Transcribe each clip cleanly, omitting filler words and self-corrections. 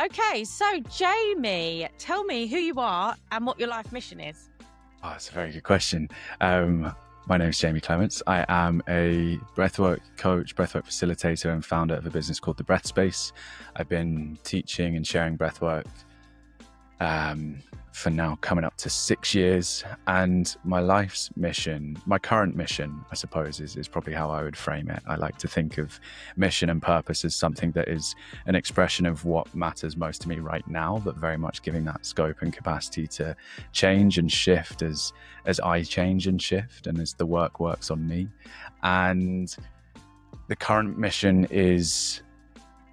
Okay, so Jamie, tell me who you are and what your life mission is. Oh, that's a very good question. My name is Jamie Clements. I am a breathwork coach, breathwork facilitator, and founder of a business called The Breath Space. I've been teaching and sharing breathwork for now coming up to 6 years. And my life's mission, my current mission, I suppose, is probably how I would frame it. I like to think of mission and purpose as something that is an expression of what matters most to me right now, but very much giving that scope and capacity to change and shift as I change and shift and as the work works on me. And the current mission is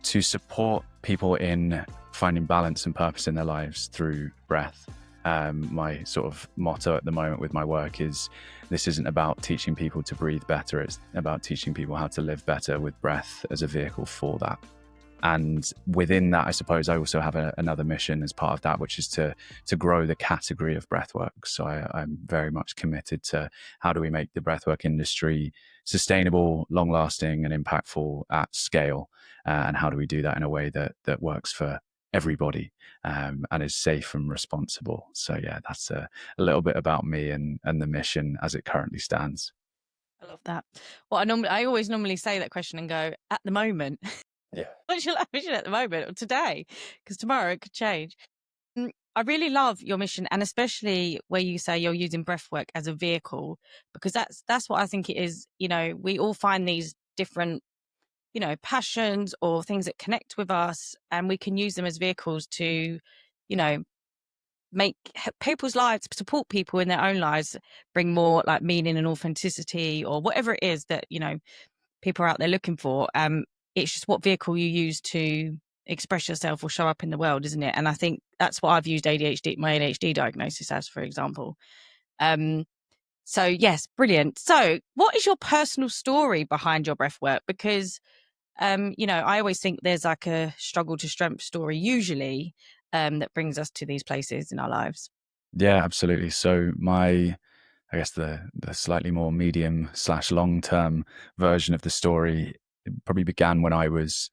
to support people in finding balance and purpose in their lives through breath. My sort of motto at the moment with my work is this isn't about teaching people to breathe better, it's about teaching people how to live better with breath as a vehicle for that. And within that, I suppose I also have another mission as part of that, which is to grow the category of breathwork. So I'm very much committed to how do we make the breathwork industry sustainable, long-lasting, and impactful at scale, and how do we do that in a way that works for everybody and is safe and responsible. So yeah, that's a little bit about me and the mission as it currently stands. I love that. Well, I always normally say that question and go, at the moment. Yeah. What's your life mission at the moment or today? Because tomorrow it could change. I really love your mission, and especially where you say you're using breathwork as a vehicle, because that's what I think it is. You know, we all find these different, passions or things that connect with us, and we can use them as vehicles to, make people's lives, support people in their own lives, bring more like meaning and authenticity or whatever it is that, people are out there looking for. It's just what vehicle you use to express yourself or show up in the world, isn't it? And I think that's what I've used my ADHD diagnosis as, for example. So yes, brilliant. So what is your personal story behind your breath work? Because, I always think there's like a struggle to strength story usually that brings us to these places in our lives. Yeah, absolutely. So I guess the slightly more medium / long-term version of the story probably began when I was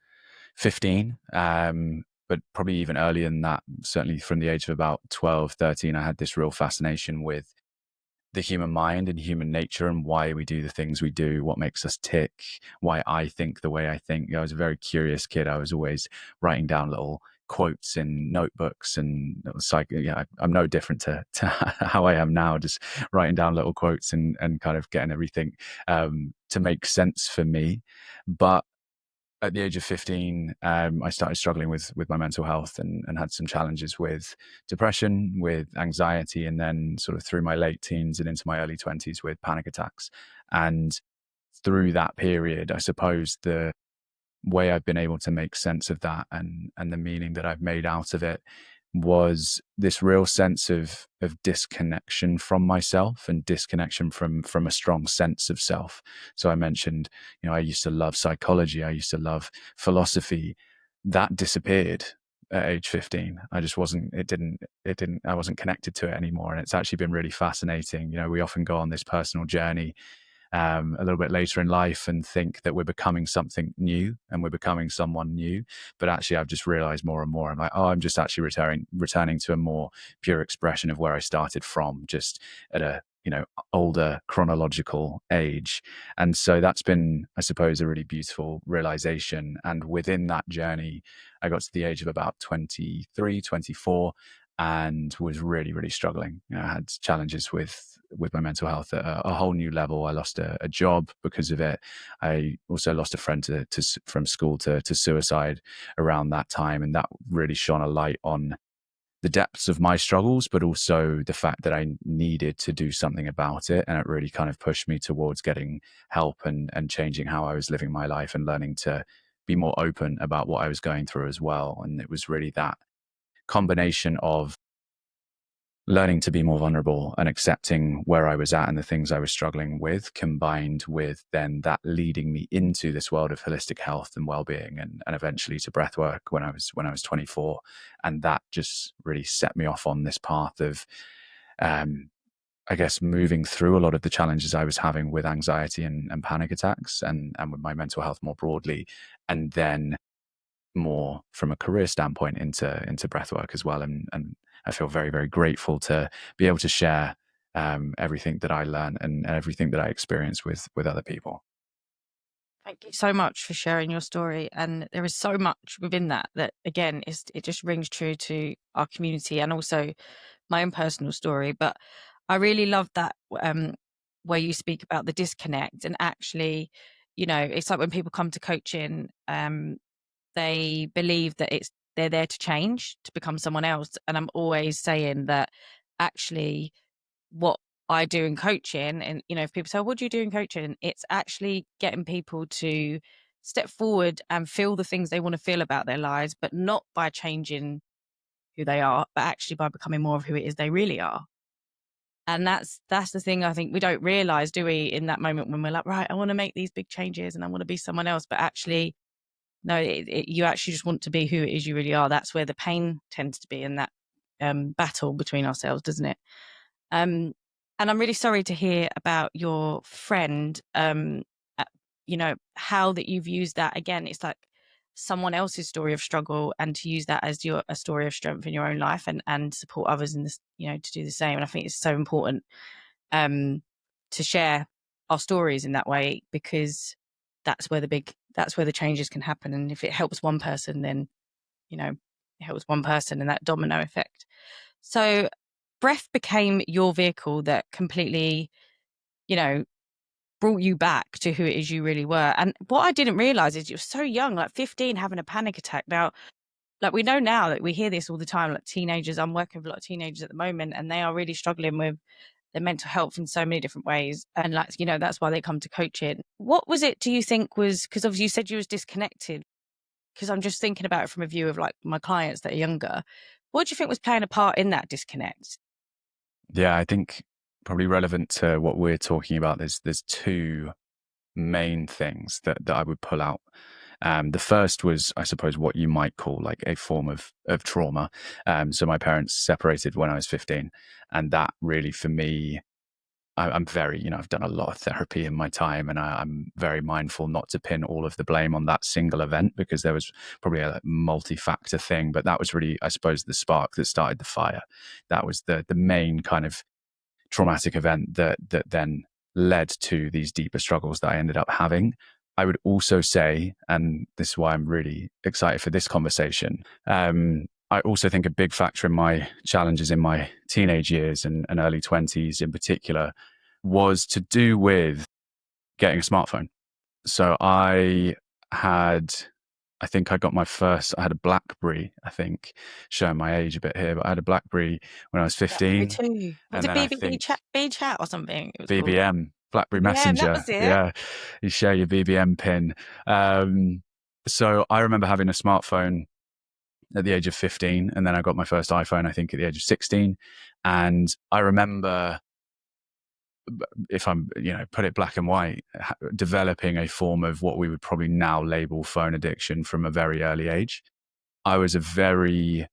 15, but probably even earlier than that, certainly from the age of about 12, 13, I had this real fascination with the human mind and human nature and why we do the things we do, what makes us tick, why I think the way I think. I was a very curious kid. I was always writing down little quotes in notebooks, and it was like, I'm no different to how I am now, just writing down little quotes and kind of getting everything to make sense for me. But at the age of 15, I started struggling with my mental health and had some challenges with depression, with anxiety, and then sort of through my late teens and into my early 20s with panic attacks. And through that period, I suppose the way I've been able to make sense of that and the meaning that I've made out of it was this real sense of disconnection from myself and disconnection from a strong sense of self. So I mentioned, I used to love psychology. I used to love philosophy. That disappeared at age 15. I just wasn't, I wasn't connected to it anymore. And it's actually been really fascinating. We often go on this personal journey a little bit later in life and think that we're becoming something new and we're becoming someone new. But actually, I've just realized more and more, I'm like, I'm just actually returning to a more pure expression of where I started from, just at a older chronological age. And so that's been, I suppose, a really beautiful realization. And within that journey, I got to the age of about 23, 24, and was really, really struggling. I had challenges with my mental health at a whole new level. I lost a job because of it. I also lost a friend from school to suicide around that time. And that really shone a light on the depths of my struggles, but also the fact that I needed to do something about it. And it really kind of pushed me towards getting help and changing how I was living my life and learning to be more open about what I was going through as well. And it was really that combination of learning to be more vulnerable and accepting where I was at and the things I was struggling with, combined with then that leading me into this world of holistic health and well-being and eventually to breathwork when I was 24. And that just really set me off on this path of, I guess, moving through a lot of the challenges I was having with anxiety and panic attacks and with my mental health more broadly. And then more from a career standpoint into breathwork as well. And I feel very, very grateful to be able to share everything that I learn and everything that I experience with other people. Thank you so much for sharing your story. And there is so much within that again, it just rings true to our community and also my own personal story. But I really love that where you speak about the disconnect and actually, it's like when people come to coaching, they believe that they're there to change, to become someone else. And I'm always saying that actually what I do in coaching, and if people say, what do you do in coaching? It's actually getting people to step forward and feel the things they want to feel about their lives, but not by changing who they are, but actually by becoming more of who it is they really are. And that's the thing I think we don't realize, do we, in that moment when we're like, right, I want to make these big changes and I want to be someone else, but actually no, you actually just want to be who it is you really are. That's where the pain tends to be in that battle between ourselves, doesn't it? Um, and I'm really sorry to hear about your friend. Uh, how that you've used that again. It's like someone else's story of struggle, and to use that as a story of strength in your own life, and support others in this, to do the same. And I think it's so important um, to share our stories in that way, because that's where the changes can happen. And if it helps one person, then it helps one person, and that domino effect. So breath became your vehicle that completely, you know, brought you back to who it is you really were. And what I didn't realize is you're so young, like 15, having a panic attack. Now, like we know now that we hear this all the time, like teenagers, I'm working with a lot of teenagers at the moment, and they are really struggling with their mental health in so many different ways. And like, that's why they come to coaching. What was it, do you think was, because obviously you said you was disconnected, because I'm just thinking about it from a view of like my clients that are younger. What do you think was playing a part in that disconnect? Yeah, I think probably relevant to what we're talking about, there's two main things that I would pull out. The first was, I suppose, what you might call like a form of trauma. So my parents separated when I was 15, and that really, for me, I'm very, I've done a lot of therapy in my time, and I'm very mindful not to pin all of the blame on that single event, because there was probably a multi-factor thing. But that was really, I suppose, the spark that started the fire. That was the main kind of traumatic event that then led to these deeper struggles that I ended up having. I would also say, and this is why I'm really excited for this conversation, I also think a big factor in my challenges in my teenage years and early 20s in particular was to do with getting a smartphone. So had, I think I got my first, I had a BlackBerry, I think, showing my age a bit here, but I had a BlackBerry when I was Yeah, me 15. too. Was And it then I BB think chat, B chat or something? It was called. BBM, BlackBerry Yeah, that Messenger. was it. Yeah, you share your BBM pin. Um, so I remember having a smartphone at the age of 15, and then I got my first iPhone, I think, at the age of 16. And I remember, if I'm, put it black and white, developing a form of what we would probably now label phone addiction from a very early age. I was a very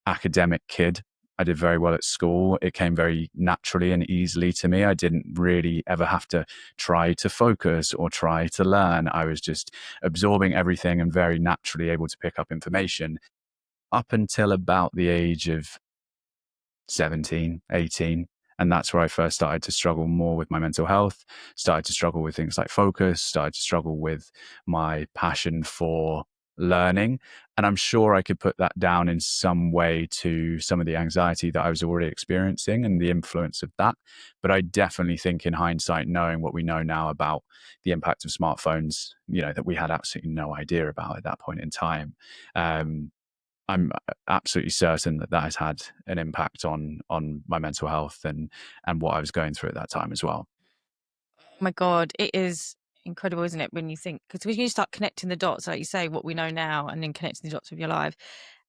academic kid. I did very well at school. It came very naturally and easily to me. I didn't really ever have to try to focus or try to learn. I was just absorbing everything and very naturally able to pick up information up until about the age of 17, 18. And that's where I first started to struggle more with my mental health, started to struggle with things like focus, started to struggle with my passion for learning. And I'm sure I could put that down in some way to some of the anxiety that I was already experiencing and the influence of that. But I definitely think, in hindsight, knowing what we know now about the impact of smartphones, that we had absolutely no idea about at that point in time. I'm absolutely certain that has had an impact on my mental health and what I was going through at that time as well. Oh my God, it is incredible, isn't it? When you think, because when you start connecting the dots, like you say, what we know now, and then connecting the dots with your life.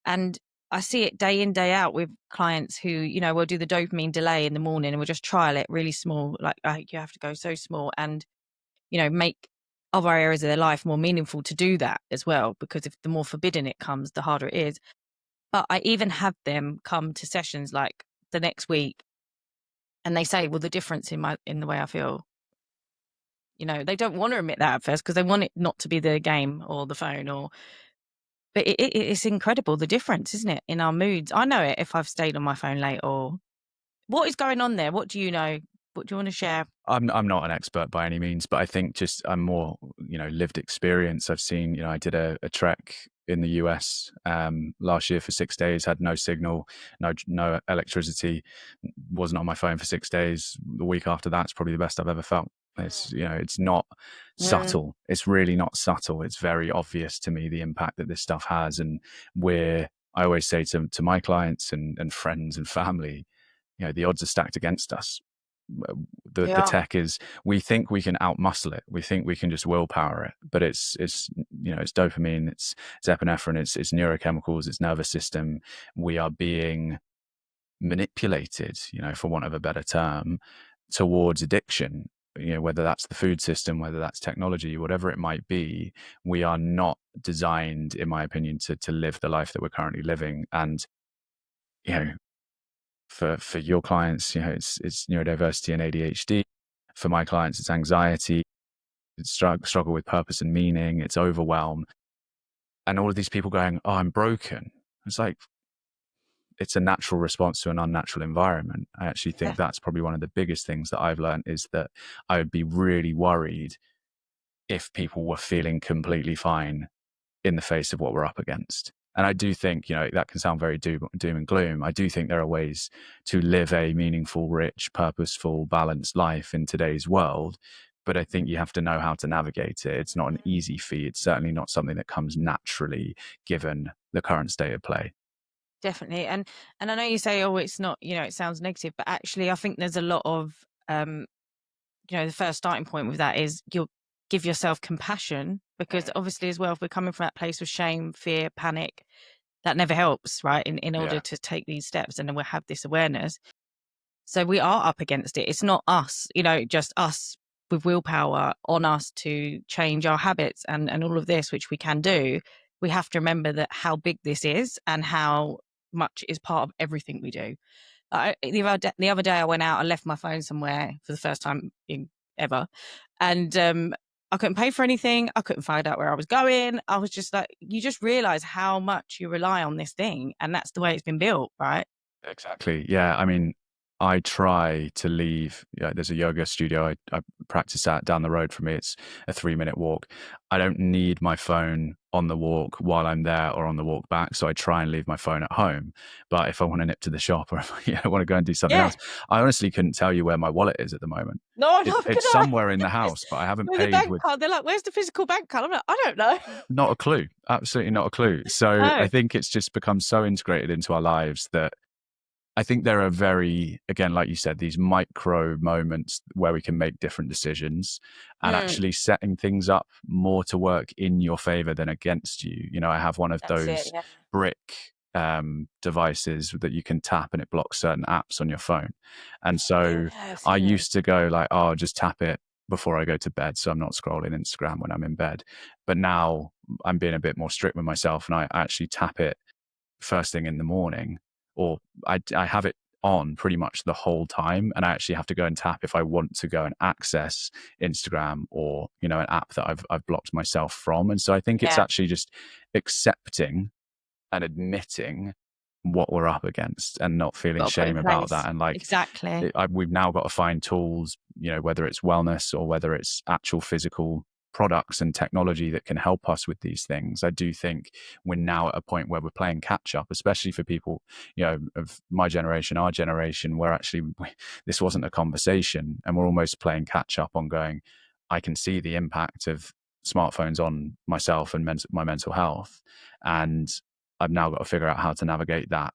And I see it day in, day out with clients who, will do the dopamine delay in the morning and we'll just trial it really small. Like you have to go so small and, make other areas of their life more meaningful to do that as well. Because if the more forbidden it comes, the harder it is. But I even have them come to sessions like the next week and they say, well, the difference in the way I feel, they don't want to admit that at first because they want it not to be the game or the phone But it's incredible, the difference, isn't it, in our moods? I know it if I've stayed on my phone late. Or what is going on there? What do you know? What do you want to share? I'm not an expert by any means, but I think just I'm more, lived experience. I've seen, I did a trek in the US last year for 6 days, had no signal, no electricity, wasn't on my phone for 6 days. The week after that's probably the best I've ever felt. It's not Mm, subtle. It's really not subtle. It's very obvious to me the impact that this stuff has. And I always say to my clients and friends and family, the odds are stacked against us. The yeah, tech is, we think we can outmuscle it, we think we can just willpower it, but it's it's dopamine, it's epinephrine, it's neurochemicals, it's nervous system. We are being manipulated, for want of a better term, towards addiction, whether that's the food system, whether that's technology, whatever it might be. We are not designed, in my opinion, to live the life that we're currently living. And you know for your clients, it's neurodiversity and ADHD. For my clients, it's anxiety, it's struggle with purpose and meaning, it's overwhelm. And all of these people going, "Oh, I'm broken." It's like, it's a natural response to an unnatural environment. I actually yeah. think that's probably one of the biggest things that I've learned, is that I would be really worried if people were feeling completely fine in the face of what we're up against. And I do think, that can sound very doom and gloom. I do think there are ways to live a meaningful, rich, purposeful, balanced life in today's world. But I think you have to know how to navigate it. It's not an easy feat. It's certainly not something that comes naturally given the current state of play. Definitely. And I know you say, oh, it's not, it sounds negative, but actually I think there's a lot of the first starting point with that is you'll give yourself compassion, because obviously as well, if we're coming from that place of shame, fear, panic, that never helps, right? In order Yeah, to take these steps, and then we'll have this awareness. So we are up against it. It's not us, just us with willpower on us to change our habits and all of this, which we can do. We have to remember that how big this is and how much is part of everything we do. The other day I went out, I left my phone somewhere for the first time in ever. And I couldn't pay for anything. I couldn't find out where I was going. I was just like, you just realize how much you rely on this thing. And that's the way it's been built, right? exactly. Yeah. I mean, I try to leave. Yeah, there's a yoga studio I practice at down the road from me. It's a 3-minute walk. I don't need my phone on the walk while I'm there or on the walk back. So I try and leave my phone at home. But if I want to nip to the shop, or if I want to go and do something Yeah. else, I honestly couldn't tell you where my wallet is at the moment. No, not could It's I. somewhere in the house, but I haven't With a paid bank with. card, they're like, "Where's the physical bank card?" I'm like, "I don't know." Not a clue. Absolutely not a clue. So I No. think it's just become so integrated into our lives that I think there are very, again, like you said, these micro moments where we can make different decisions, and Mm, actually setting things up more to work in your favor than against you. I have one of that's it. those Yeah. brick devices that you can tap and it blocks certain apps on your phone. And so Yeah, I've I seen those. used to go like, oh, I'll just tap it before I go to bed, so I'm not scrolling Instagram when I'm in bed. But now I'm being a bit more strict with myself, and I actually tap it first thing in the morning, or I have it on pretty much the whole time, and I actually have to go and tap if I want to go and access Instagram or an app that I've blocked myself from. And so I think it's Yeah, actually just accepting and admitting what we're up against and not feeling got to put shame in about that. place. And like, Exactly. we've now got to find tools, whether it's wellness or whether it's actual physical products and technology that can help us with these things. I do think we're now at a point where we're playing catch up, especially for people, of my generation, our generation, where actually this wasn't a conversation, and we're almost playing catch up on going, I can see the impact of smartphones on myself and my mental health. And I've now got to figure out how to navigate that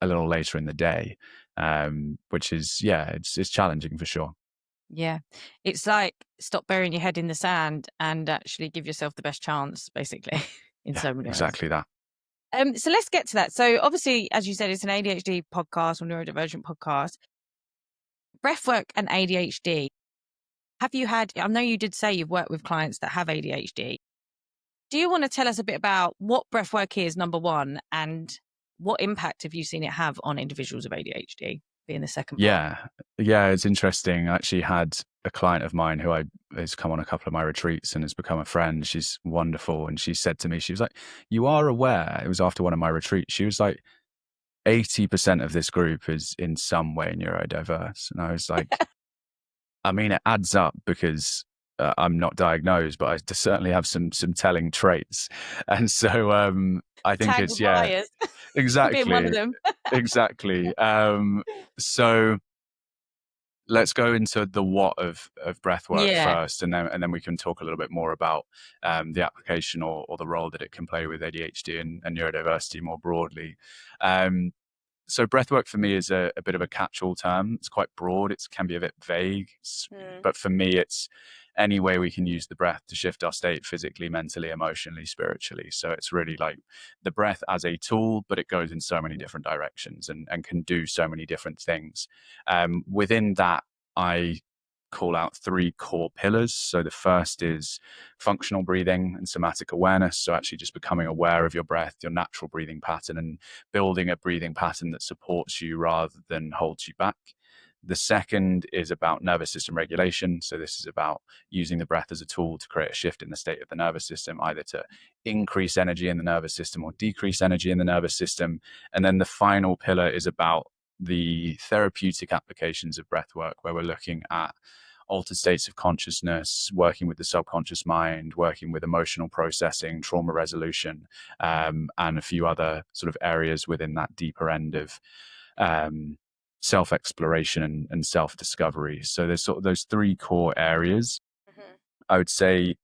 a little later in the day, which is, yeah, it's challenging for sure. Yeah. It's like stop burying your head in the sand and actually give yourself the best chance, basically, in Yeah, so many ways. exactly that. So let's get to that. So obviously, as you said, it's an ADHD podcast or neurodivergent podcast. Breathwork and ADHD. Have you had? I know you did say you've worked with clients that have ADHD. Do you want to tell us a bit about what breathwork is, number one, and what impact have you seen it have on individuals of ADHD? Being the second part. Yeah, yeah, it's interesting. I actually had a client of mine who has come on a couple of my retreats and has become a friend. She's wonderful. And she said to me, she was like, "You are aware," it was after one of my retreats, she was like, 80% of this group is in some way neurodiverse. And I was like, I mean, it adds up because I'm not diagnosed, but I certainly have some telling traits. And so I think it's, Tangled yeah, wires, being one of exactly, them. exactly. So let's go into the what of breath work Yeah. first, and then we can talk a little bit more about the application or the role that it can play with ADHD and neurodiversity more broadly. Um, so breathwork for me is a bit of a catch-all term. It's quite broad. It can be a bit vague, Mm. but for me, it's any way we can use the breath to shift our state physically, mentally, emotionally, spiritually. So it's really like the breath as a tool, but it goes in so many different directions and can do so many different things. Within that, I call out three core pillars. So the first is functional breathing and somatic awareness. So actually just becoming aware of your breath, your natural breathing pattern, and building a breathing pattern that supports you rather than holds you back. The second is about nervous system regulation. So this is about using the breath as a tool to create a shift in the state of the nervous system, either to increase energy in the nervous system or decrease energy in the nervous system. And then the final pillar is about the therapeutic applications of breath work, where we're looking at altered states of consciousness, working with the subconscious mind, working with emotional processing, trauma resolution, and a few other sort of areas within that deeper end of self-exploration and self-discovery. So there's sort of those three core areas. Mhm. I would say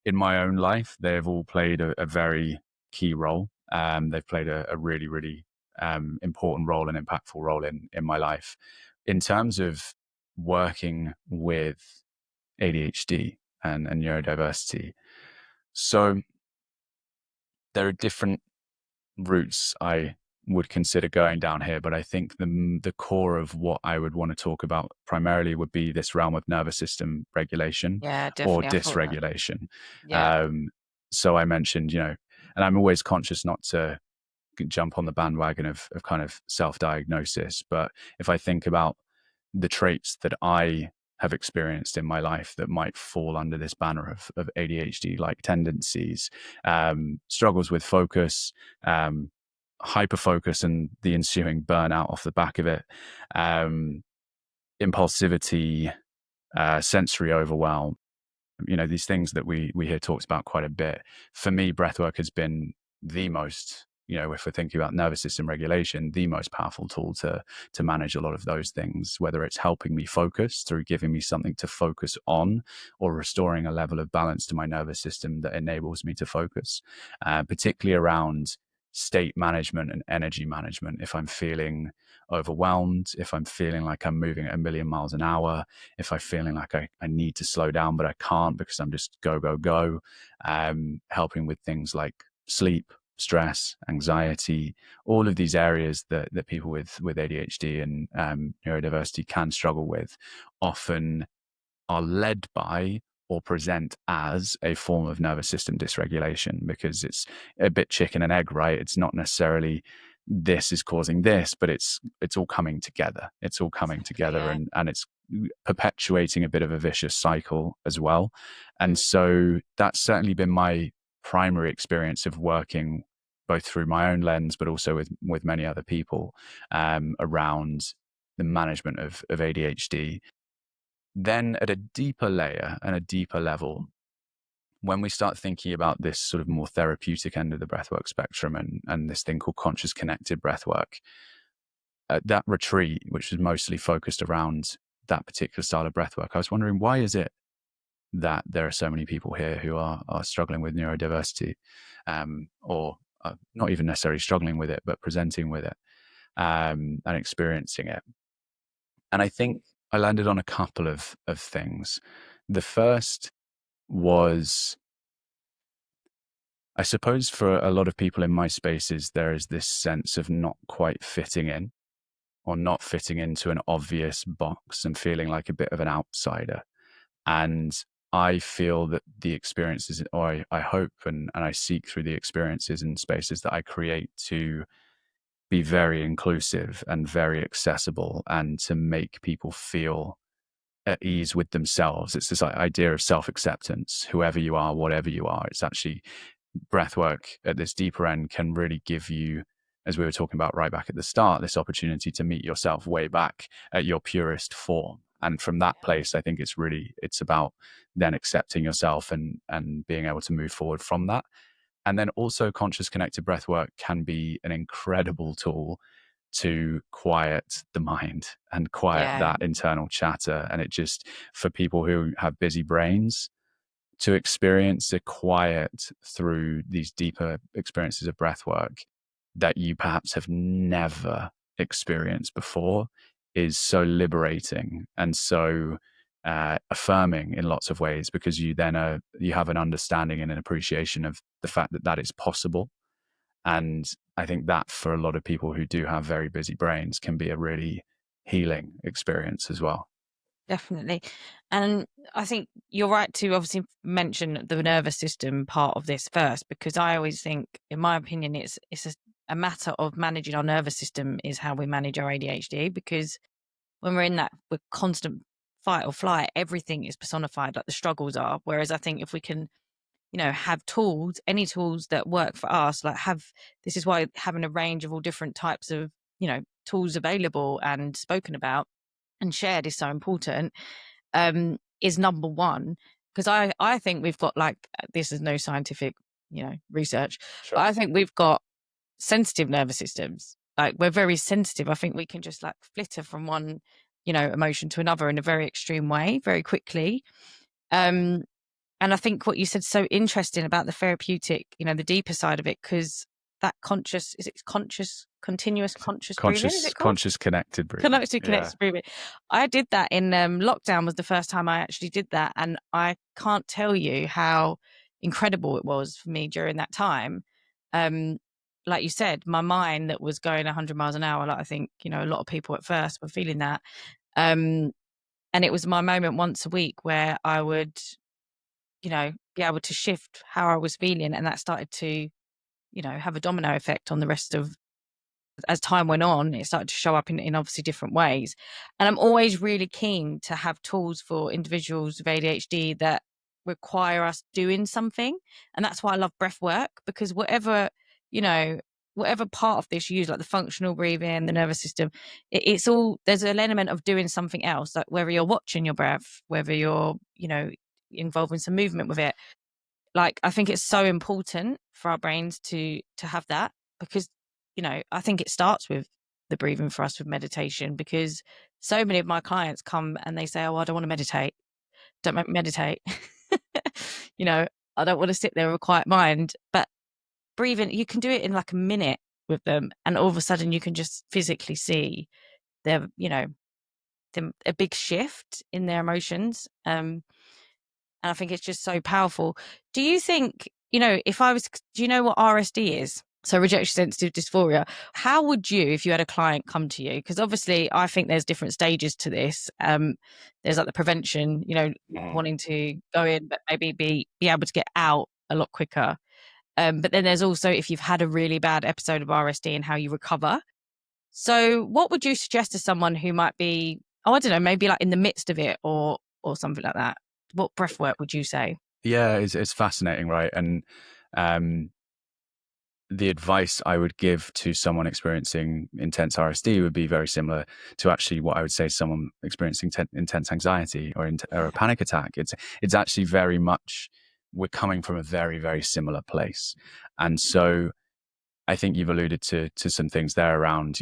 in my own life, they've all played a very key role. They've played a really, really important role and impactful role in my life. In terms of working with ADHD and neurodiversity, so there are different routes I would consider going down here, but I think the core of what I would want to talk about primarily would be this realm of nervous system regulation Yeah, or definitely. I thought that. dysregulation. Yeah. Um, so I mentioned, and I'm always conscious not to jump on the bandwagon of kind of self-diagnosis, but if I think about the traits that I have experienced in my life that might fall under this banner of ADHD like tendencies, struggles with focus, hyper focus, and the ensuing burnout off the back of it, um, impulsivity, sensory overwhelm. These things that we hear talked about quite a bit. For me, breathwork has been the most, if we're thinking about nervous system regulation, the most powerful tool to manage a lot of those things, whether it's helping me focus through giving me something to focus on or restoring a level of balance to my nervous system that enables me to focus, particularly around state management and energy management. If I'm feeling overwhelmed, if I'm feeling like I'm moving at a million miles an hour, if I'm feeling like I need to slow down, but I can't because I'm just go, go, go, helping with things like sleep, stress, anxiety, all of these areas that people with ADHD and neurodiversity can struggle with, often are led by or present as a form of nervous system dysregulation, because it's a bit chicken and egg, right? It's not necessarily this is causing this, but it's all coming together. It's all coming Exactly. together, Yeah. and it's perpetuating a bit of a vicious cycle as well. And Mm. so that's certainly been my primary experience of working both through my own lens, but also with many other people around the management of ADHD. Then at a deeper layer and a deeper level, when we start thinking about this sort of more therapeutic end of the breathwork spectrum and this thing called conscious connected breathwork, at that retreat, which was mostly focused around that particular style of breathwork, I was wondering, why is it that there are so many people here who are struggling with neurodiversity, or not even necessarily struggling with it, but presenting with it, and experiencing it. And I think I landed on a couple of things. The first was, I suppose for a lot of people in my spaces, there is this sense of not quite fitting in or not fitting into an obvious box and feeling like a bit of an outsider. And I feel that the experiences, or I hope and I seek through the experiences and spaces that I create to be very inclusive and very accessible and to make people feel at ease with themselves. It's this idea of self-acceptance. Whoever you are, whatever you are, it's actually breath work at this deeper end can really give you, as we were talking about right back at the start, this opportunity to meet yourself way back at your purest form. And from that place, I think it's about then accepting yourself and being able to move forward from that. And then also conscious connected breath work can be an incredible tool to quiet the mind and quiet Yeah, that internal chatter. And it just, for people who have busy brains, to experience a quiet through these deeper experiences of breath work that you perhaps have never experienced before is so liberating and so affirming in lots of ways, because you then you have an understanding and an appreciation of the fact that that is possible. And I think that for a lot of people who do have very busy brains can be a really healing experience as well. definitely. And I think you're right to obviously mention the nervous system part of this first, because I always think, in my opinion, it's a matter of managing our nervous system is how we manage our ADHD, because when we're in that with constant fight or flight, everything is personified, like the struggles are. Whereas I think if we can, have tools, any tools that work for us, like this is why having a range of all different types of, tools available and spoken about and shared is so important, is number one. Because I think we've got, like, this is no scientific, research, but Sure. I think we've got sensitive nervous systems. Like, we're very sensitive. I think we can just like flitter from one, emotion to another in a very extreme way, very quickly. Um, and I think what you said so interesting about the therapeutic, the deeper side of it, because that continuous conscious breathing, is it called? Conscious connected breathing. Connected Yeah. connected breathing. I did that in lockdown, was the first time I actually did that. And I can't tell you how incredible it was for me during that time. Um, like you said, my mind that was going 100 miles an hour, like I think, a lot of people at first were feeling that. Um, and it was my moment once a week where I would, be able to shift how I was feeling. And that started to, have a domino effect on the rest of, as time went on, it started to show up in obviously different ways. And I'm always really keen to have tools for individuals with ADHD that require us doing something. And that's why I love breath work, because you know, whatever part of this you use, like the functional breathing, the nervous system, it's all, there's an element of doing something else, like whether you're watching your breath, whether you're, involved in some movement with it. Like, I think it's so important for our brains to have that, because, I think it starts with the breathing for us with meditation, because so many of my clients come and they say, "Oh, I don't want to meditate. Don't make me meditate." you know, I don't want to sit there with a quiet mind. But breathing, you can do it in like a minute with them, and all of a sudden you can just physically see their, a big shift in their emotions. And I think it's just so powerful. Do you think, do you know what RSD is? So rejection sensitive dysphoria. How would you, if you had a client come to you? Because obviously I think there's different stages to this. There's like the prevention, Mhm. wanting to go in, but maybe be able to get out a lot quicker. But then there's also if you've had a really bad episode of RSD and how you recover. So what would you suggest to someone who might be, oh, I don't know, maybe like in the midst of it or something like that? What breath work would you say? Yeah, it's fascinating, right? And um, the advice I would give to someone experiencing intense RSD would be very similar to actually what I would say to someone experiencing intense anxiety or a Yeah. panic attack. It's actually very much, we're coming from a very, very similar place. And so I think you've alluded to some things there around,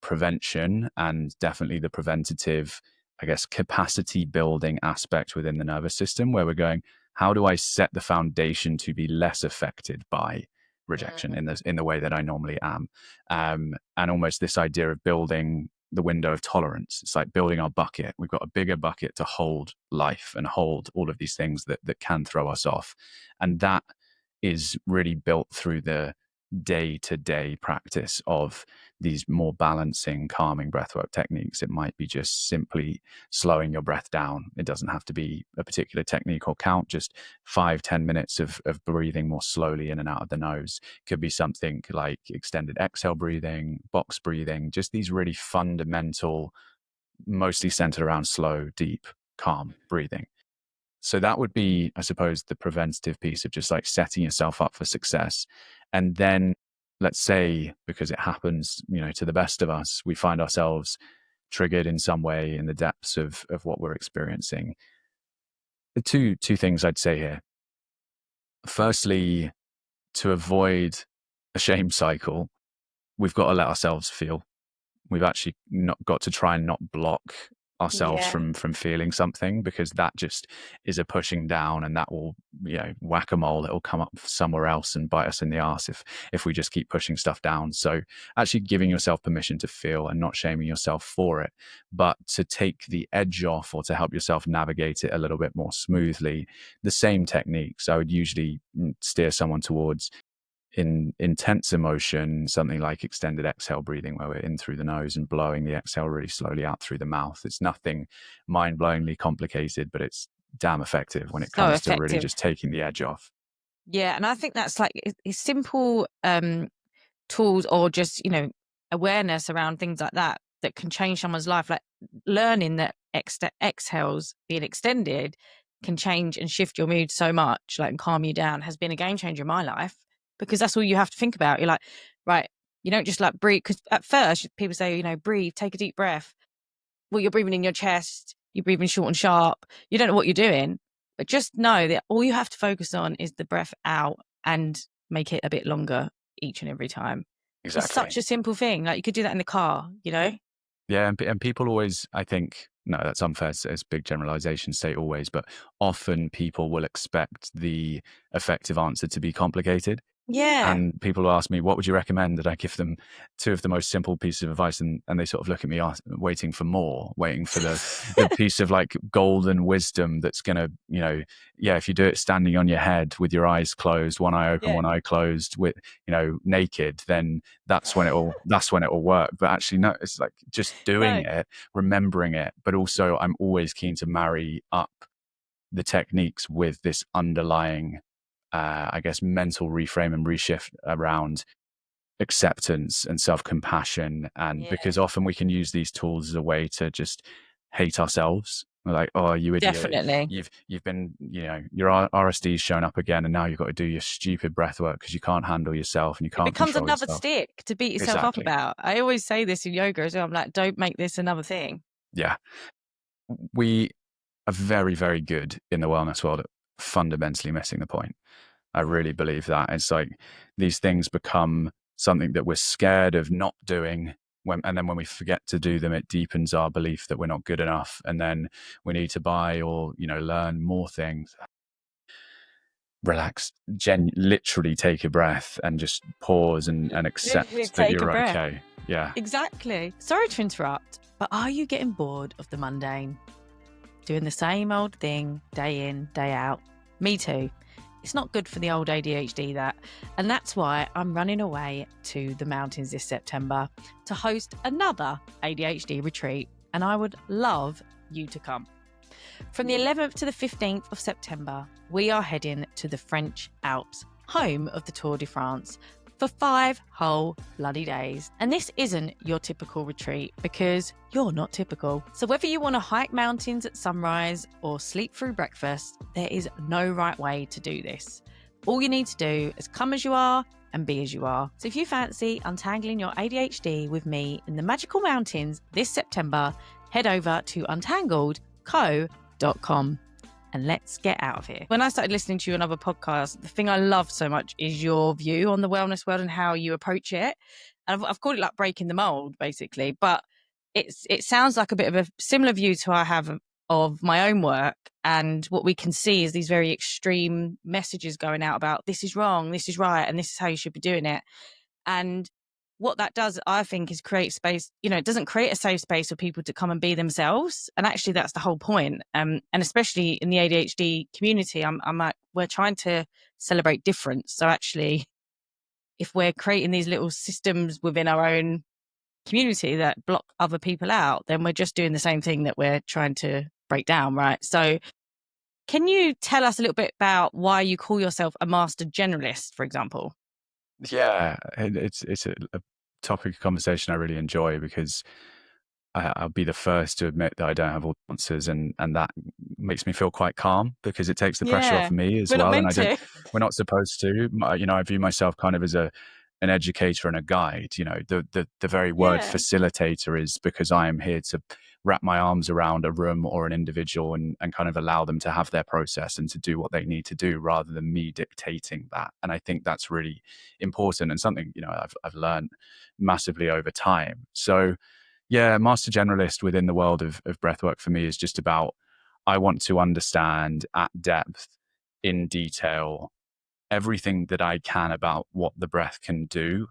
prevention and definitely the preventative, I guess, capacity building aspect within the nervous system, where we're going, how do I set the foundation to be less affected by rejection Mm. in the way that I normally am? And almost this idea of building the window of tolerance. It's like building our bucket. We've got a bigger bucket to hold life and hold all of these things that can throw us off. And that is really built through the day-to-day practice of these more balancing, calming breathwork techniques. It might be just simply slowing your breath down. It doesn't have to be a particular technique or count, just 5-10 minutes of breathing more slowly in and out of the nose. Could be something like extended exhale breathing, box breathing, just these really fundamental, mostly centered around slow, deep calm breathing. So that would be, I suppose, the preventative piece of just like setting yourself up for success. And then let's say, because it happens, to the best of us, we find ourselves triggered in some way in the depths of what we're experiencing. The two things I'd say here. Firstly, to avoid a shame cycle, we've got to let ourselves feel. We've actually not got to try and not block ourselves Yeah. from feeling something, because that just is a pushing down, and that will, whack-a-mole, it'll come up somewhere else and bite us in the ass if we just keep pushing stuff down. So actually giving yourself permission to feel and not shaming yourself for it, but to take the edge off, or to help yourself navigate it a little bit more smoothly. The same techniques I would usually steer someone towards in intense emotion, something like extended exhale breathing, where we're in through the nose and blowing the exhale really slowly out through the mouth. It's nothing mind-blowingly complicated, but it's damn effective when it So comes to really effective. just taking the edge off. Yeah. And I think that's like it's simple tools, or just, awareness around things like that can change someone's life. Like learning that exhales being extended can change and shift your mood so much, like, and calm you down, has been a game changer in my life, because that's all you have to think about. You're like, right, you don't just like breathe, because at first people say, breathe, take a deep breath. Well, you're breathing in your chest, you're breathing short and sharp, you don't know what you're doing. But just know that all you have to focus on is the breath out, and make it a bit longer each and every time. It's Exactly. such a simple thing. Like, you could do that in the car, Yeah, and people always, I think, no, that's unfair. It's a big generalization to say always, but often people will expect the effective answer to be complicated. Yeah. And people will ask me, what would you recommend? And I give them two of the most simple pieces of advice, and they sort of look at me waiting for more, waiting for the piece of like golden wisdom that's going to, if you do it standing on your head with your eyes closed, one eye open, Yeah. one eye closed, with, naked, then that's when it will work. But actually, no, it's like just doing No. it, remembering it. But also I'm always keen to marry up the techniques with this underlying I guess, mental reframe and reshift around acceptance and self-compassion. And Yeah. because often we can use these tools as a way to just hate ourselves. We're like, oh, you idiot. Definitely. You've been, your RSD's shown up again, and now you've got to do your stupid breath work because you can't handle yourself and you It can't becomes control another yourself. stick to beat yourself up Exactly. about. I always say this in yoga as well. I'm like, don't make this another thing. Yeah. We are very, very good in the wellness world at fundamentally missing the point. I really believe that. It's like these things become something that we're scared of not doing. And then when we forget to do them, it deepens our belief that we're not good enough. And then we need to buy or, learn more things. Relax, literally take a breath and just pause and Literally accept that take a you're breath. okay. Yeah. Exactly. Sorry to interrupt, but are you getting bored of the mundane? Doing the same old thing day in, day out? Me too. It's not good for the old ADHD, that. And that's why I'm running away to the mountains this September to host another ADHD retreat. And I would love you to come. From the 11th to the 15th of September, we are heading to the French Alps, home of the Tour de France, for 5 whole bloody days. And this isn't your typical retreat, because you're not typical. So whether you want to hike mountains at sunrise or sleep through breakfast, there is no right way to do this. All you need to do is come as you are and be as you are. So if you fancy untangling your ADHD with me in the magical mountains this September, head over to untangledco.com. and let's get out of here. When I started listening to you on other podcasts, the thing I love so much is your view on the wellness world and how you approach it. And I've called it like breaking the mold, basically. But it sounds like a bit of a similar view to I have of my own work. And what we can see is these very extreme messages going out about this is wrong, this is right, and this is how you should be doing it. And what that does, I think, is create space. It doesn't create a safe space for people to come and be themselves. And actually, that's the whole point. And especially in the ADHD community, I'm like, we're trying to celebrate difference. So actually, if we're creating these little systems within our own community that block other people out, then we're just doing the same thing that we're trying to break down, right? So can you tell us a little bit about why you call yourself a master generalist, for example? Yeah. It's a topic of conversation I really enjoy, because I'll be the first to admit that I don't have all the answers, and that makes me feel quite calm because it takes the pressure off Yeah. of me as We're not well. And meant I don't, to. we're not supposed to. I view myself kind of as an educator and a guide. The very word Yeah. facilitator is because I am here to wrap my arms around a room or an individual and kind of allow them to have their process and to do what they need to do rather than me dictating that. And I think that's really important and something, I've learned massively over time. So yeah, master generalist within the world of breathwork for me is just about I want to understand at depth, in detail, everything that I can about what the breath can do,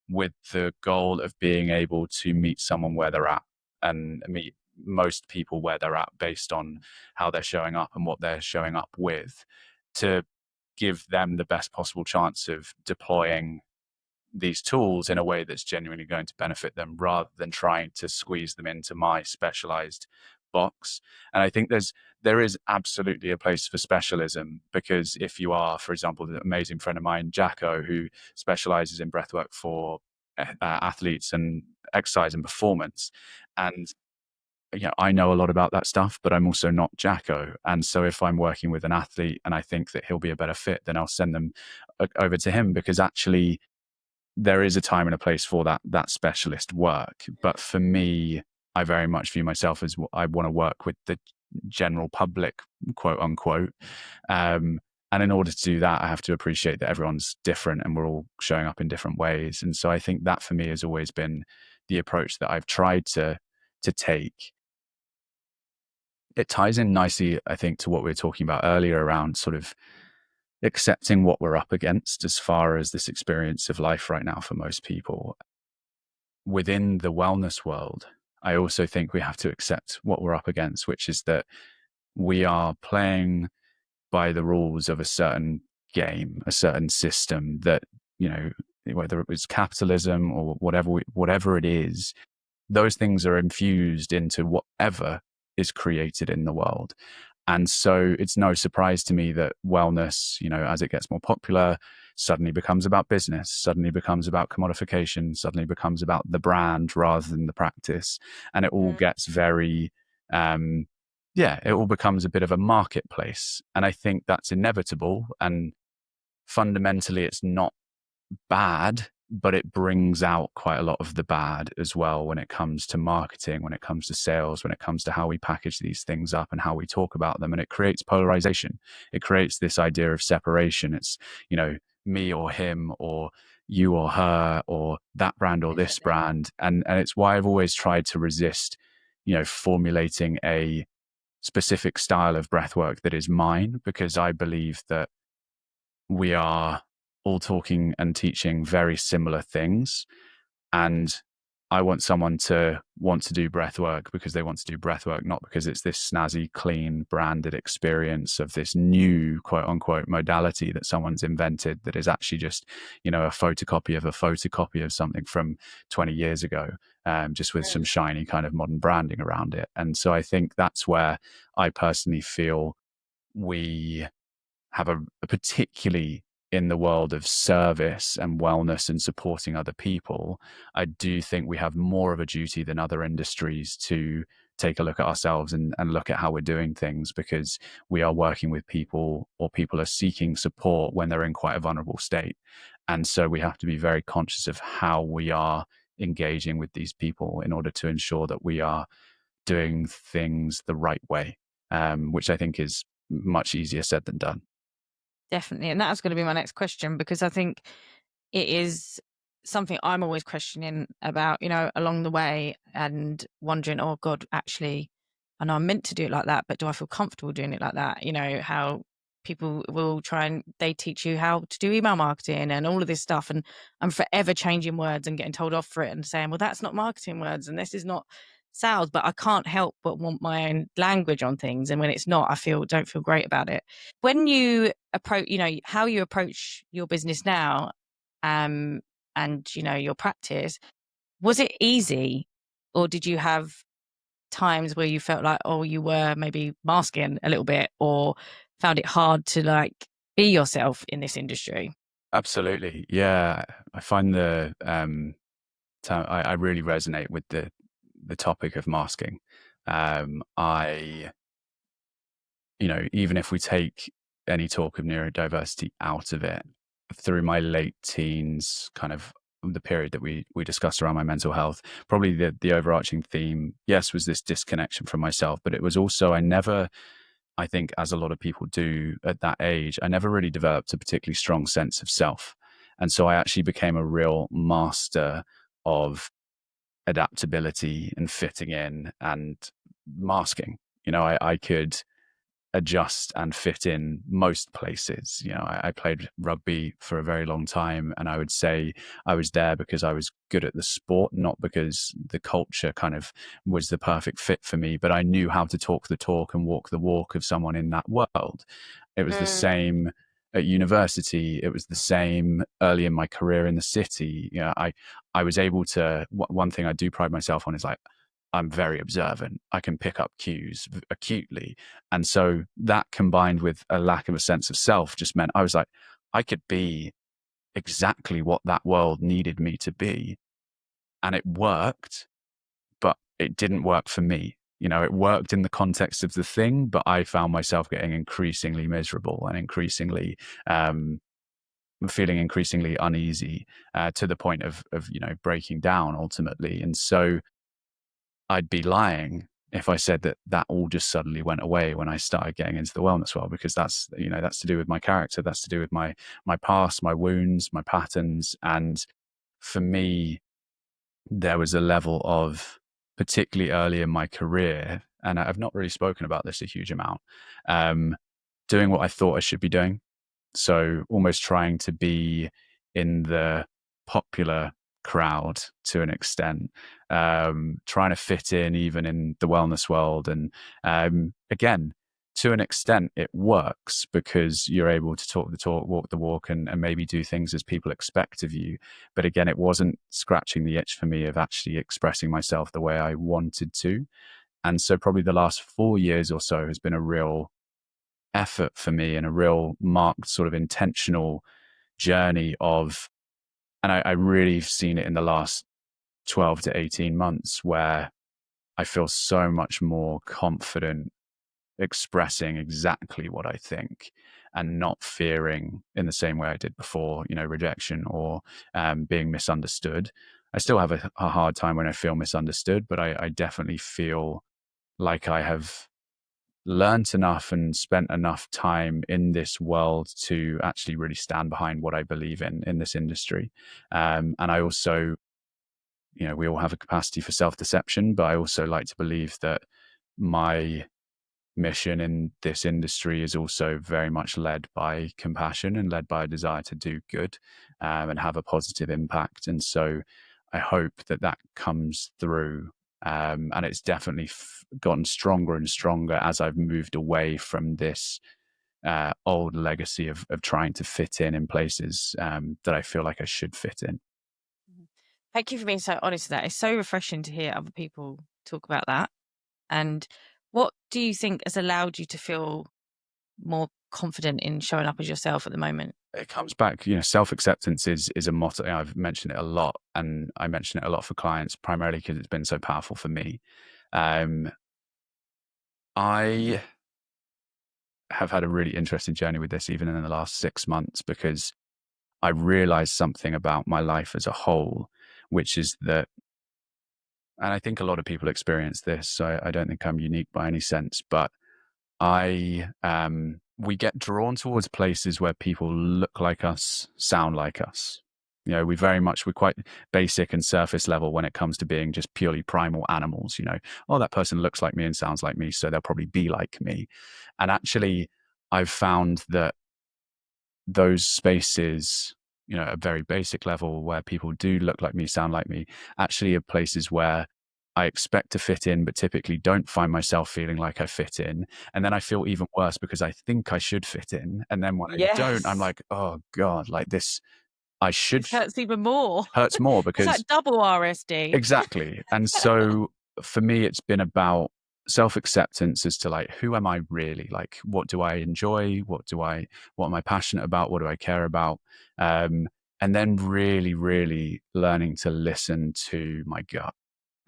with the goal of being able to meet someone where they're at and meet most people where they're at based on how they're showing up and what they're showing up with, to give them the best possible chance of deploying these tools in a way that's genuinely going to benefit them rather than trying to squeeze them into my specialized box. And I think there is absolutely a place for specialism, because if you are, for example, the amazing friend of mine, Jacko, who specializes in breathwork for athletes and exercise and performance, and I know a lot about that stuff, but I'm also not Jacko. And so if I'm working with an athlete and I think that he'll be a better fit, then I'll send them over to him, because actually there is a time and a place for that specialist work. But for me, I very much view myself as I want to work with the general public, quote unquote. And in order to do that, I have to appreciate that everyone's different and we're all showing up in different ways. And so I think that for me has always been the approach that I've tried to take. It ties in nicely, I think, to what we were talking about earlier around sort of accepting what we're up against as far as this experience of life right now for most people. Within the wellness world, I also think we have to accept what we're up against, which is that we are playing by the rules of a certain game, a certain system that, whether it was capitalism or whatever it is, those things are infused into whatever is created in the world. And so it's no surprise to me that wellness, as it gets more popular, suddenly becomes about business, suddenly becomes about commodification, suddenly becomes about the brand rather than the practice. And it all Mm. gets very, it all becomes a bit of a marketplace. And I think that's inevitable. And fundamentally, it's not bad, but it brings out quite a lot of the bad as well when it comes to marketing, when it comes to sales, when it comes to how we package these things up and how we talk about them. And it creates polarization. It creates this idea of separation. It's, me or him, or you or her, or that brand or this Definitely. brand. And it's why I've always tried to resist, formulating a specific style of breathwork that is mine, because I believe that we are all talking and teaching very similar things. And I want someone to want to do breath work because they want to do breath work, not because it's this snazzy, clean, branded experience of this new quote unquote modality that someone's invented that is actually just, a photocopy of a photocopy of something from 20 years ago, just with some Mm. shiny kind of modern branding around it. And so I think that's where I personally feel we have a particularly in the world of service and wellness and supporting other people, I do think we have more of a duty than other industries to take a look at ourselves and look at how we're doing things, because we are working with people, or people are seeking support when they're in quite a vulnerable state. And so we have to be very conscious of how we are engaging with these people in order to ensure that we are doing things the right way, which I think is much easier said than done. Definitely. And that's going to be my next question, because I think it is something I'm always questioning about, along the way, and wondering, oh God, actually, I know I'm meant to do it like that, but do I feel comfortable doing it like that? How people will try and they teach you how to do email marketing and all of this stuff. And I'm forever changing words and getting told off for it and saying, well, that's not marketing words and this is not sales, but I can't help but want my own language on things. And when it's not, don't feel great about it. When you approach, how you approach your business now, and your practice, was it easy, or did you have times where you felt like, oh, you were maybe masking a little bit, or found it hard to be yourself in this industry? Absolutely. Yeah. I find I really resonate with the topic of masking. I, even if we take any talk of neurodiversity out of it, through my late teens, kind of the period that we discussed around my mental health, probably the overarching theme, yes, was this disconnection from myself, but it was also I think, as a lot of people do at that age, I never really developed a particularly strong sense of self. And so I actually became a real master of adaptability and fitting in and masking. I could adjust and fit in most places. I played rugby for a very long time, and I would say I was there because I was good at the sport, not because the culture kind of was the perfect fit for me, but I knew how to talk the talk and walk the walk of someone in that world. It was the Mm, same at university. It was the same early in my career in the city. I was able to, one thing I do pride myself on is like, I'm very observant. I can pick up cues acutely. And so that combined with a lack of a sense of self just meant I was like, I could be exactly what that world needed me to be. And it worked, but it didn't work for me. It worked in the context of the thing, but I found myself getting increasingly miserable and increasingly feeling increasingly uneasy to the point of breaking down ultimately. And so I'd be lying if I said that that all just suddenly went away when I started getting into the wellness world, because that's to do with my character, that's to do with my past, my wounds, my patterns. And for me, there was a level of, particularly early in my career, and I've not really spoken about this a huge amount, um, doing what I thought I should be doing. So almost trying to be in the popular crowd to an extent, trying to fit in even in the wellness world. And again, to an extent, it works because you're able to talk the talk, walk the walk, and maybe do things as people expect of you. But again, it wasn't scratching the itch for me of actually expressing myself the way I wanted to. And so probably the last 4 years or so has been a real effort for me and a real marked sort of intentional journey of, and I really have seen it in the last 12 to 18 months where I feel so much more confident expressing exactly what I think and not fearing in the same way I did before, rejection or being misunderstood. I still have a hard time when I feel misunderstood, but I definitely feel like I have learned enough and spent enough time in this world to actually really stand behind what I believe in this industry. And I also, we all have a capacity for self-deception, but I also like to believe that my mission in this industry is also very much led by compassion and led by a desire to do good and have a positive impact. And so I hope that that comes through. And it's definitely gotten stronger and stronger as I've moved away from this old legacy of trying to fit in places that I feel like I should fit in. mhm. Thank you for being so honest with that. It's so refreshing to hear other people talk about that. And what do you think has allowed you to feel more confident in showing up as yourself at the moment? It comes back, self-acceptance is a motto. I've mentioned it a lot, and I mention it a lot for clients, primarily because it's been so powerful for me. Um, I have had a really interesting journey with this, even in the last 6 months, because I realized something about my life as a whole, which is that, and I think a lot of people experience this, so I don't think I'm unique by any sense, but we get drawn towards places where people look like us, sound like us. We're quite basic and surface level when it comes to being just purely primal animals. Oh, that person looks like me and sounds like me, so they'll probably be like me. And actually, I've found that those spaces, at a very basic level where people do look like me, sound like me, actually are places where I expect to fit in, but typically don't find myself feeling like I fit in. And then I feel even worse because I think I should fit in. And then when I don't, I'm Yes. like, oh God, like this, I should This hurts even more. hurts more It's because like double RSD. exactly. And so for me, it's been about self-acceptance as to like, who am I really? Like, what do I enjoy? What am I passionate about? What do I care about? And then really, really learning to listen to my gut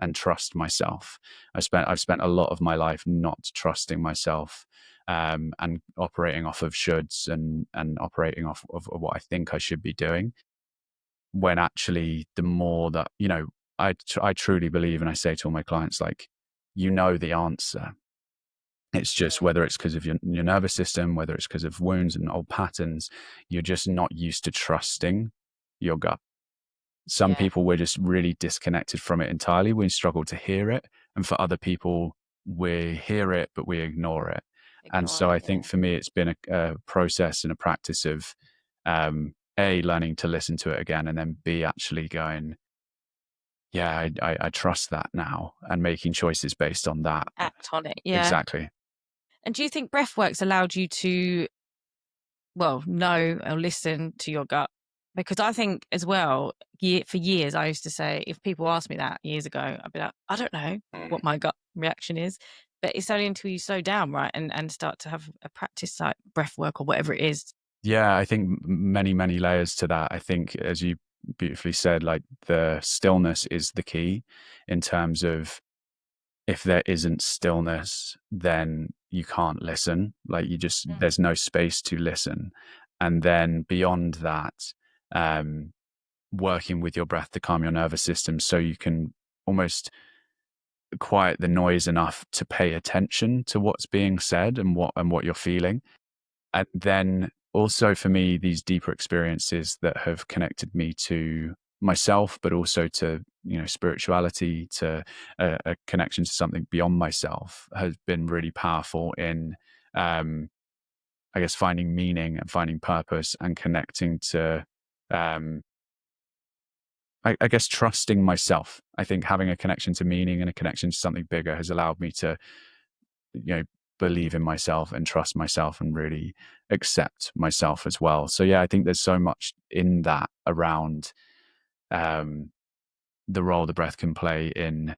and trust myself. I've spent a lot of my life not trusting myself, and operating off of shoulds and operating off of what I think I should be doing. When actually, the more that I truly believe, and I say to all my clients, like, the answer. It's just whether it's because of your nervous system, whether it's because of wounds and old patterns, you're just not used to trusting your gut. Some Yeah. people, we're just really disconnected from it entirely. We struggle to hear it. And for other people, we hear it, but we ignore it. And Ignore so it. I think Yeah. for me, it's been a process and a practice of, A, learning to listen to it again, and then B, actually going, yeah, I trust that now, and making choices based on that. Act on it. Yeah. Exactly. And do you think breathwork's allowed you to, well, know or listen to your gut? Because I think as well, for years, I used to say, if people asked me that years ago, I'd be like, I don't know what my gut reaction is. But it's only until you slow down, right, and start to have a practice like breath work or whatever it is. Yeah, I think many, many layers to that. I think, as you beautifully said, like, the stillness is the key, in terms of, if there isn't stillness, then you can't listen. Like, there's no space to listen. And then beyond that, um, working with your breath to calm your nervous system, so you can almost quiet the noise enough to pay attention to what's being said and what you're feeling. And then also, for me, these deeper experiences that have connected me to myself, but also to, spirituality, to a connection to something beyond myself, has been really powerful in, I guess, finding meaning and finding purpose and connecting to, um, I guess, trusting myself. I think having a connection to meaning and a connection to something bigger has allowed me to, you know, believe in myself and trust myself and really accept myself as well. So yeah, I think there's so much in that around, um, the role the breath can play in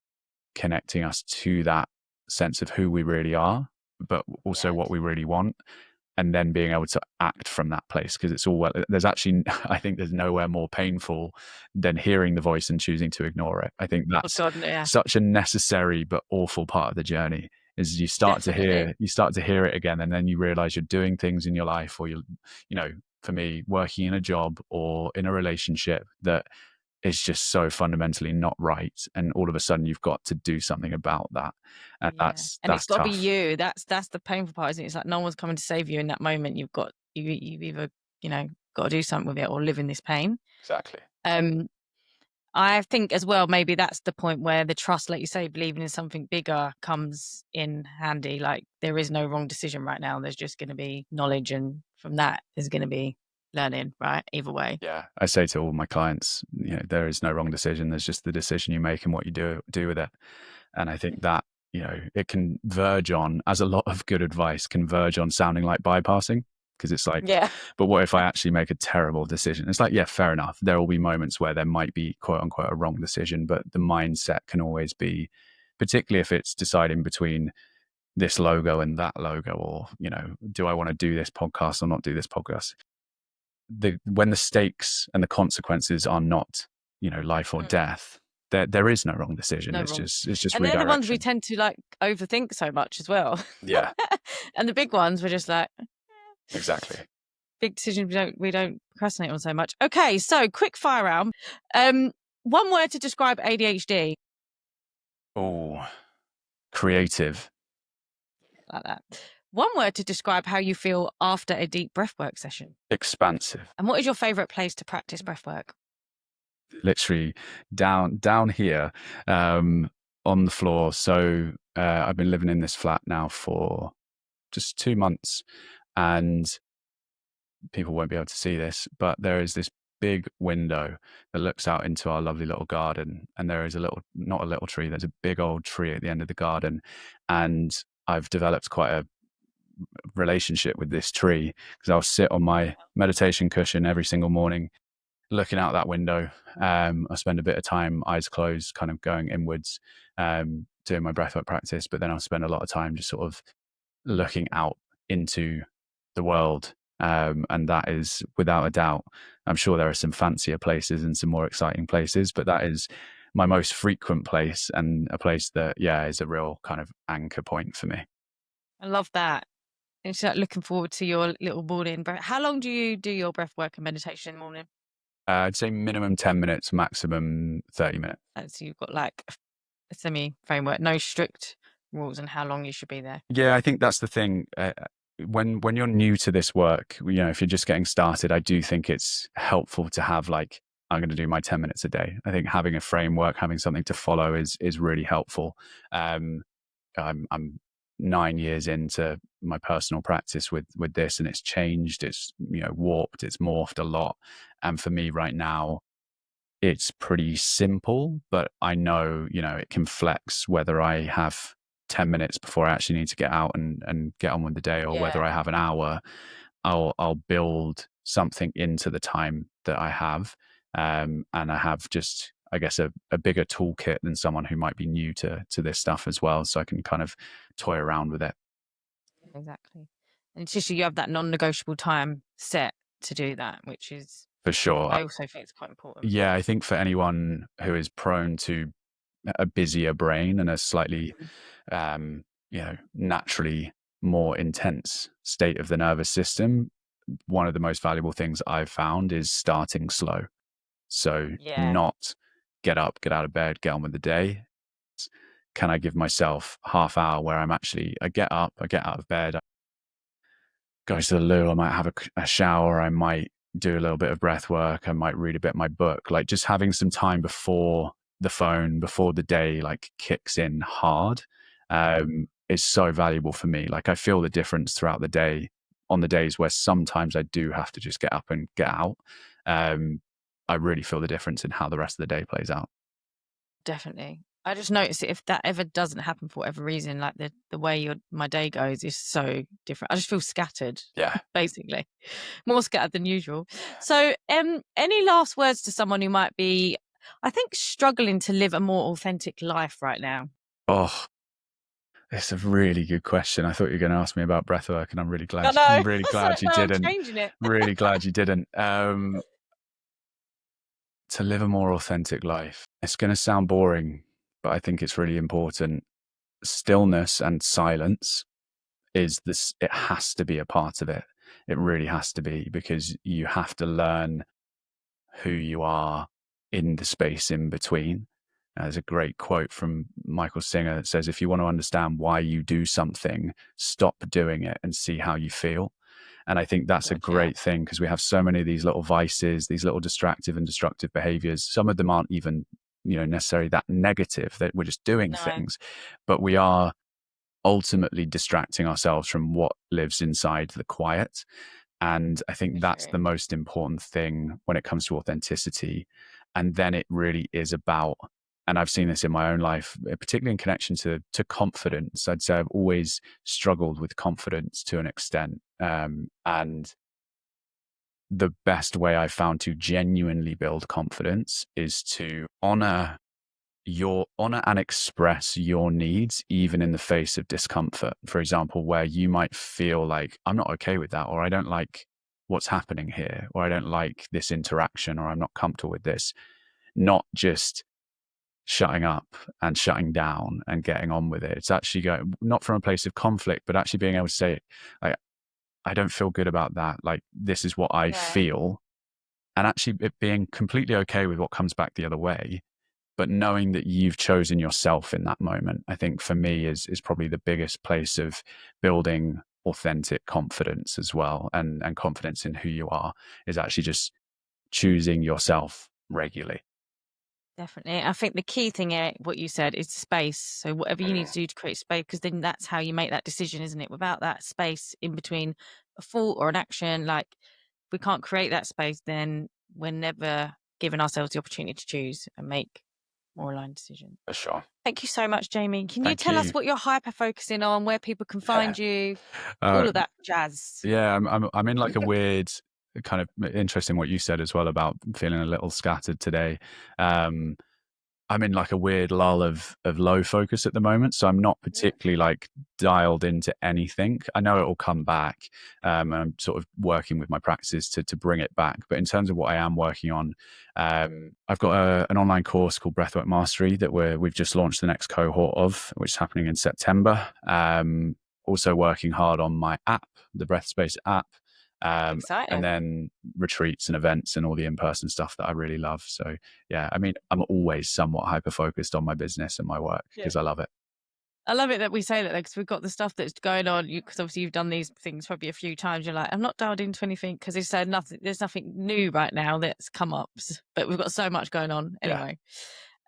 connecting us to that sense of who we really are, but also Yeah. what we really want, and then being able to act from that place. Because it's all, well, there's actually, I think there's nowhere more painful than hearing the voice and choosing to ignore it. I think Oh that's God, yeah, such a necessary but awful part of the journey. Is definitely. you start to hear it again, and then you realize you're doing things in your life, or for me, working in a job or in a relationship that is just so fundamentally not right, and all of a sudden you've got to do something about that, and Yeah. that's And it's got to be tough. you. That's the painful part, isn't it? It's like no one's coming to save you in that moment. You've either, got to do something with it or live in this pain. Exactly. Um, I think as well, maybe that's the point where the trust, like you say, believing in something bigger comes in handy. Like, there is no wrong decision right now. There's just going to be knowledge. And from that, there's going to be learning, right? Either way. Yeah, I say to all my clients, there is no wrong decision. There's just the decision you make and what you do with it. And I think that, it can verge on, as a lot of good advice can verge on sounding like bypassing, because it's like, Yeah. but what if I actually make a terrible decision? It's like, yeah, fair enough. There will be moments where there might be, quote unquote, a wrong decision, but the mindset can always be, particularly if it's deciding between this logo and that logo, or, do I want to do this podcast or not do this podcast? When the stakes and the consequences are not, life or death, there is no wrong decision. No It's wrong. just And they're the ones we redirection. tend to like overthink so much as well. Yeah, And the big ones we're just like, exactly. big decisions we don't procrastinate on so much. Okay, so quick fire round. One word to describe ADHD. Oh, creative. Like that. One word to describe how you feel after a deep breathwork session. Expansive. And what is your favorite place to practice breathwork? Literally down here, on the floor. So I've been living in this flat now for just 2 months, and people won't be able to see this, but there is this big window that looks out into our lovely little garden, and there is not a little tree, there's a big old tree at the end of the garden. And I've developed quite a relationship with this tree, because I'll sit on my meditation cushion every single morning looking out that window. I spend a bit of time eyes closed, kind of going inwards, doing my breathwork practice, but then I'll spend a lot of time just sort of looking out into the world. And that is, without a doubt, I'm sure there are some fancier places and some more exciting places, but that is my most frequent place, and a place that, yeah, is a real kind of anchor point for me. I love that. It's like looking forward to your little morning breath. How long do you do your breath work and meditation in the morning? I'd say minimum 10 minutes, maximum 30 minutes. So you've got like a semi framework, no strict rules on how long you should be there. Yeah, I think that's the thing. When you're new to this work, if you're just getting started, I do think it's helpful to have like, I'm going to do my 10 minutes a day. I think having a framework, having something to follow is really helpful. I'm 9 years into my personal practice with this, and it's changed. It's warped. It's morphed a lot. And for me right now, it's pretty simple, but I know it can flex whether I have 10 minutes before I actually need to get out and get on with the day, or whether Yeah, I have an hour. I'll build something into the time that I have, and I have just, I guess, a bigger toolkit than someone who might be new to this stuff as well, so I can kind of toy around with it. exactly. And it's just you have that non-negotiable time set to do that, which is For sure. I also think it's quite important. Yeah, I think for anyone who is prone to a busier brain and a slightly, Mhm. naturally more intense state of the nervous system, one of the most valuable things I've found is starting slow. So, Yeah, not get up, get out of bed, get on with the day. Can I give myself half hour where I get up, I get out of bed, go to the loo, I might have a shower, I might do a little bit of breath work, I might read a bit of my book. Like, just having some time before the phone, before the day like kicks in hard, is so valuable for me. Like, I feel the difference throughout the day on the days where sometimes I do have to just get up and get out. Um, I really feel the difference in how the rest of the day plays out. definitely. I just noticed that if that ever doesn't happen for whatever reason, like the way my day goes is so different. I just feel scattered, Yeah. basically, more scattered than usual. So, any last words to someone who might be, I think, struggling to live a more authentic life right now? Oh, it's a really good question. I thought you were going to ask me about breathwork, and I'm really I glad, know. really That's glad you why I'm didn't. changing it. Really glad you didn't. To live a more authentic life. It's going to sound boring, but I think it's really important. Stillness and silence is this, it has to be a part of it. It really has to be, because you have to learn who you are in the space in between. There's a great quote from Michael Singer that says, if you want to understand why you do something, stop doing it and see how you feel. And I think that's a God, yeah. great thing, because we have so many of these little vices, these little distractive and destructive behaviors. Some of them aren't even, necessarily that negative, that we're just doing No, things, but we are ultimately distracting ourselves from what lives inside the quiet. And I think for that's sure. the most important thing when it comes to authenticity. And then it really is about, and I've seen this in my own life, particularly in connection to confidence. I'd say I've always struggled with confidence to an extent. And the best way I've found to genuinely build confidence is to honor and express your needs, even in the face of discomfort. For example, where you might feel like, I'm not okay with that, or I don't like what's happening here, or I don't like this interaction, or I'm not comfortable with this. Not just shutting up and shutting down and getting on with it. It's actually going not from a place of conflict, but actually being able to say, like, I don't feel good about that. Like, this is what I Yeah, feel. And actually it being completely okay with what comes back the other way, but knowing that you've chosen yourself in that moment, I think for me is probably the biggest place of building authentic confidence as well. And confidence in who you are is actually just choosing yourself regularly. definitely. I think the key thing here, what you said, is space. So whatever you need to do to create space, because then that's how you make that decision, isn't it? Without that space in between a thought or an action, like if we can't create that space, then we're never giving ourselves the opportunity to choose and make more aligned decisions. For sure. Thank you so much, Jamie. Can you Thank tell us you. what you're hyper focusing on, where people can Yeah. find you, Uh, all of that jazz? yeah, I'm in like a weird kind of interesting what you said as well about feeling a little scattered today. Um, I'm in like a weird lull of low focus at the moment, so I'm not particularly like dialed into anything. I know it will come back. I'm sort of working with my practices to bring it back. But in terms of what I am working on, I've got an online course called Breathwork Mastery that we've just launched the next cohort of, which is happening in September. Also working hard on my app, the Breath Space app. Exciting. And then retreats and events and all the in-person stuff that I really love. So yeah, I mean, I'm always somewhat hyper-focused on my business and my work because I love it. I love it that we say that because we've got the stuff that's going on. Because obviously you've done these things probably a few times. You're like, I'm not dialed into anything because there's nothing new right now that's come up. But we've got so much going on anyway.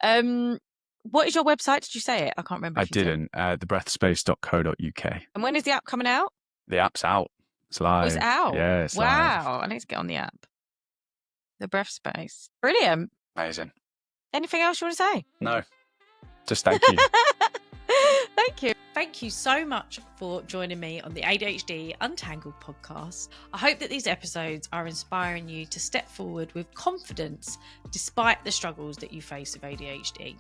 Yeah. What is your website? Did you say it? I can't remember. I didn't. Thebreathspace.co.uk. And when is the app coming out? The app's out. It's live. Oh, it's out. Yeah, it's live. Wow. I need to get on the app. The Breath Space. Brilliant. Amazing. Anything else you want to say? No. Just thank you. Thank you. Thank you so much for joining me on the ADHD Untangled podcast. I hope that these episodes are inspiring you to step forward with confidence despite the struggles that you face with ADHD.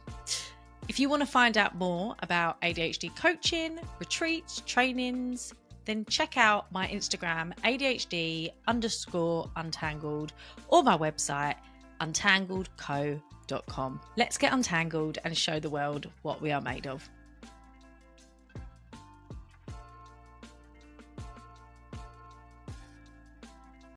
If you want to find out more about ADHD coaching, retreats, trainings, then check out my Instagram, ADHD_Untangled, or my website, untangledco.com. Let's get untangled and show the world what we are made of.